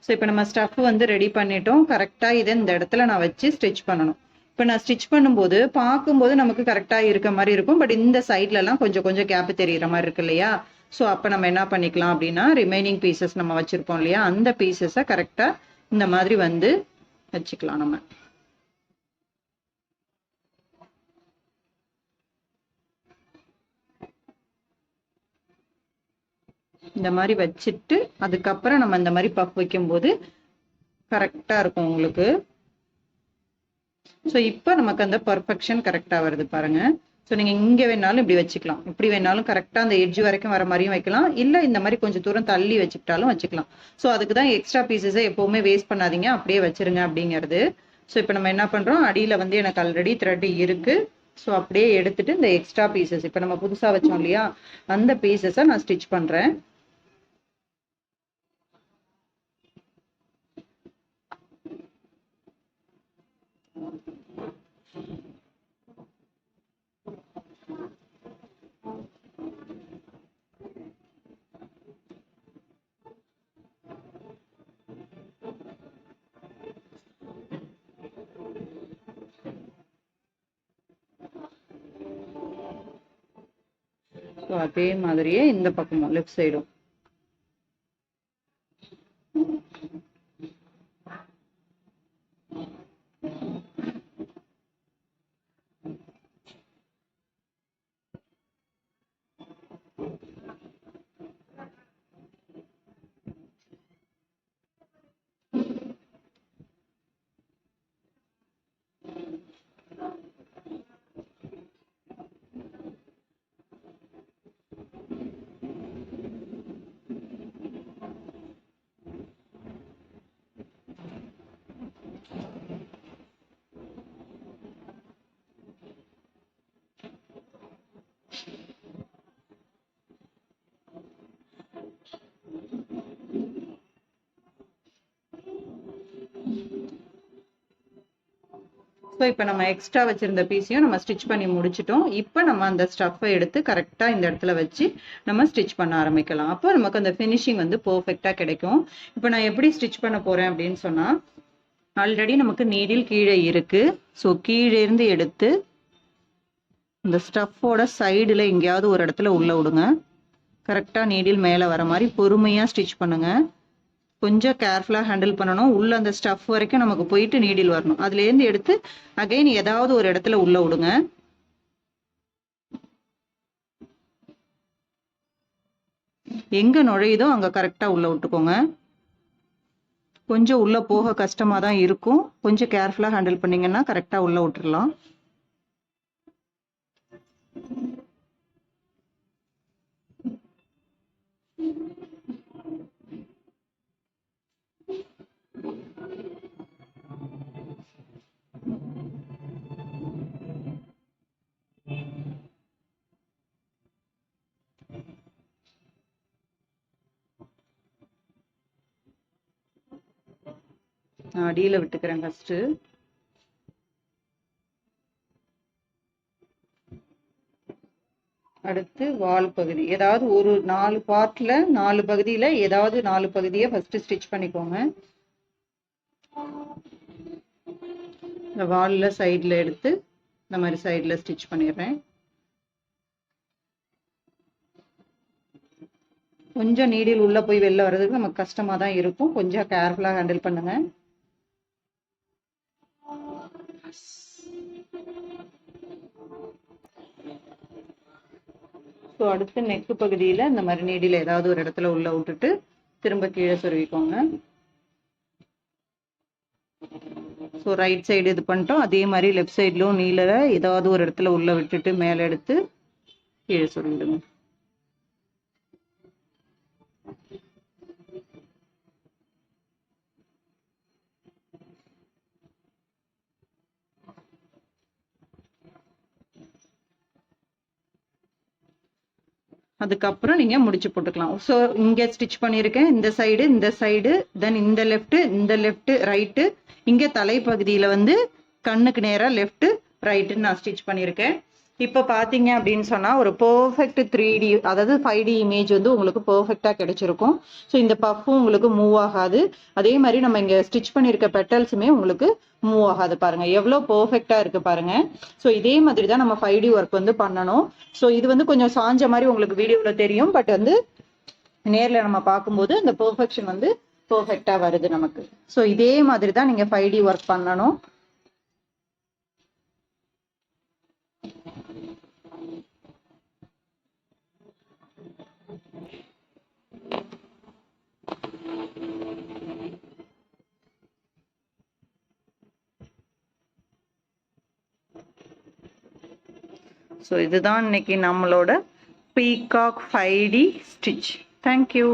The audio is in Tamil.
ஸோ இப்போ நம்ம ஸ்டஃப் வந்து ரெடி பண்ணிட்டோம். கரெக்டாக இதை இந்த இடத்துல நான் வச்சு ஸ்டிச் பண்ணணும். இப்போ நான் ஸ்டிச் பண்ணும்போது பார்க்கும்போது நமக்கு கரெக்டாக இருக்க மாதிரி இருக்கும். பட் இந்த சைட்லலாம் கொஞ்சம் கொஞ்சம் கேப் தெரிகிற மாதிரி இருக்கு இல்லையா? ஸோ அப்போ நம்ம என்ன பண்ணிக்கலாம் அப்படின்னா, ரிமைனிங் பீசஸ் நம்ம வச்சுருப்போம் இல்லையா, அந்த பீசஸை கரெக்டாக இந்த மாதிரி வந்து வச்சுக்கலாம். நம்ம இந்த மாதிரி வச்சுட்டு அதுக்கப்புறம் நம்ம இந்த மாதிரி பஃப் வைக்கும்போது கரெக்டாக இருக்கும் உங்களுக்கு. ஸோ இப்போ நமக்கு அந்த பர்ஃபெக்ஷன் கரெக்டாக வருது பாருங்க. ஸோ நீங்கள் இங்கே வேணாலும் இப்படி வச்சுக்கலாம், இப்படி வேணாலும் கரெக்டாக அந்த எட்ஜ் வரைக்கும் வர மாதிரியும் வைக்கலாம், இல்லை இந்த மாதிரி கொஞ்சம் தூரம் தள்ளி வச்சுக்கிட்டாலும் வச்சுக்கலாம். ஸோ அதுக்கு தான் எக்ஸ்ட்ரா பீசஸை எப்போவுமே வேஸ்ட் பண்ணாதீங்க, அப்படியே வச்சிருங்க அப்படிங்கிறது. ஸோ இப்போ நம்ம என்ன பண்ணுறோம், அடியில் வந்து எனக்கு ஆல்ரெடி த்ரெட் இருக்கு. ஸோ அப்படியே எடுத்துட்டு இந்த எக்ஸ்ட்ரா பீசஸ் இப்போ நம்ம புதுசாக வச்சோம் இல்லையா, அந்த பீசஸை நான் ஸ்டிச் பண்ணுறேன். ஸோ அதே மாதிரியே இந்த பக்கமும் லெஃப்ட் சைடும். ஸோ இப்போ நம்ம எக்ஸ்ட்ரா வச்சிருந்த பீஸையும் நம்ம ஸ்டிச் பண்ணி முடிச்சிட்டோம். இப்போ நம்ம அந்த ஸ்டஃப்பை எடுத்து கரெக்டாக இந்த இடத்துல வச்சு நம்ம ஸ்டிச் பண்ண ஆரம்பிக்கலாம். அப்போ நமக்கு அந்த ஃபினிஷிங் வந்து பர்ஃபெக்டாக கிடைக்கும். இப்போ நான் எப்படி ஸ்டிச் பண்ண போகிறேன் அப்படின்னு சொன்னால், ஆல்ரெடி நமக்கு நீடில் கீழே இருக்குது. ஸோ கீழே இருந்து எடுத்து இந்த ஸ்டஃப்போட சைடில் எங்கேயாவது ஒரு இடத்துல உள்ளே விடுங்க. கரெக்டாக நீடில் மேலே வர மாதிரி பொறுமையாக ஸ்டிச் பண்ணுங்கள். கொஞ்சம் கேர்ஃபுல்லாக ஹேண்டில் பண்ணணும். உள்ள அந்த ஸ்டஃப் வரைக்கும் நமக்கு போயிட்டு நீடில் வரணும். அதுலேருந்து எடுத்து அகைன் ஏதாவது ஒரு இடத்துல உள்ள விடுங்க. எங்க நுழையுதோ அங்க கரெக்டா உள்ள விட்டுக்கோங்க. கொஞ்சம் உள்ள போக கஷ்டமா தான் இருக்கும். கொஞ்சம் கேர்ஃபுல்லா ஹேண்டில் பண்ணீங்கன்னா கரெக்டா உள்ள விட்டுறலாம். அடியில விட்டுக்கிறேன் ஃபர்ஸ்ட். அடுத்து வால் பகுதி, ஏதாவது ஒரு 4 பார்ட்ல 4 பகுதியில ஏதாவது 4 பகுதியை ஃபர்ஸ்ட் ஸ்டிச் பண்ணிக்கோங்க. இந்த வால்ல சைட்ல எடுத்து இந்த மாதிரி சைட்ல ஸ்டிச் பண்ணிடுறேன். கொஞ்சம் நீடில் உள்ள போய் வெளில வர்றதுக்கு நமக்கு கஷ்டமா தான் இருக்கும். கொஞ்சம் கேர்ஃபுல்லா ஹேண்டில் பண்ணுங்க. ஸோ அடுத்து நெக்கு பகுதியில் இந்த மாதிரி நீடில் ஏதாவது ஒரு இடத்துல உள்ள விட்டுட்டு திரும்ப கீழே சொருவிக்கோங்க. ஸோ ரைட் சைடு இது பண்ணிட்டோம். அதே மாதிரி லெஃப்ட் சைட்லும் நீல ஏதாவது ஒரு இடத்துல உள்ள விட்டுட்டு மேலே எடுத்து கீழே சொருவிடுங்க. அதுக்கப்புறம் நீங்க முடிச்சு போட்டுக்கலாம். ஸோ இங்க ஸ்டிச் பண்ணியிருக்கேன், இந்த சைடு தென் இந்த லெஃப்ட் ரைட்டு, இங்க தலைப்பகுதியில வந்து கண்ணுக்கு நேரா லெஃப்ட் ரைட்டுன்னு நான் ஸ்டிச் பண்ணியிருக்கேன். இப்போ பார்த்தீங்க அப்படின்னு சொன்னால் ஒரு பர்ஃபெக்ட் 3D அதாவது 5D இமேஜ் வந்து உங்களுக்கு பர்ஃபெக்டாக கிடைச்சிருக்கும். ஸோ இந்த பஃப்பும் உங்களுக்கு மூவ் ஆகாது. அதே மாதிரி நம்ம இங்கே ஸ்டிச் பண்ணியிருக்க பெட்டல்ஸுமே உங்களுக்கு மூவ் ஆகாது. பாருங்க எவ்வளோ பர்ஃபெக்டாக இருக்குது பாருங்க. ஸோ இதே மாதிரி தான் நம்ம 5D ஒர்க் வந்து பண்ணணும். ஸோ இது வந்து கொஞ்சம் சாஞ்ச மாதிரி உங்களுக்கு வீடியோவில் தெரியும். பட் வந்து நேரில் நம்ம பார்க்கும்போது அந்த பர்ஃபெக்ஷன் வந்து பர்ஃபெக்டாக வருது நமக்கு. ஸோ இதே மாதிரி தான் நீங்கள் 5D ஒர்க் பண்ணணும். ஸோ இதுதான் இன்னைக்கு நம்மளோட பீகாக் 5D ஸ்டிச். தேங்க்யூ.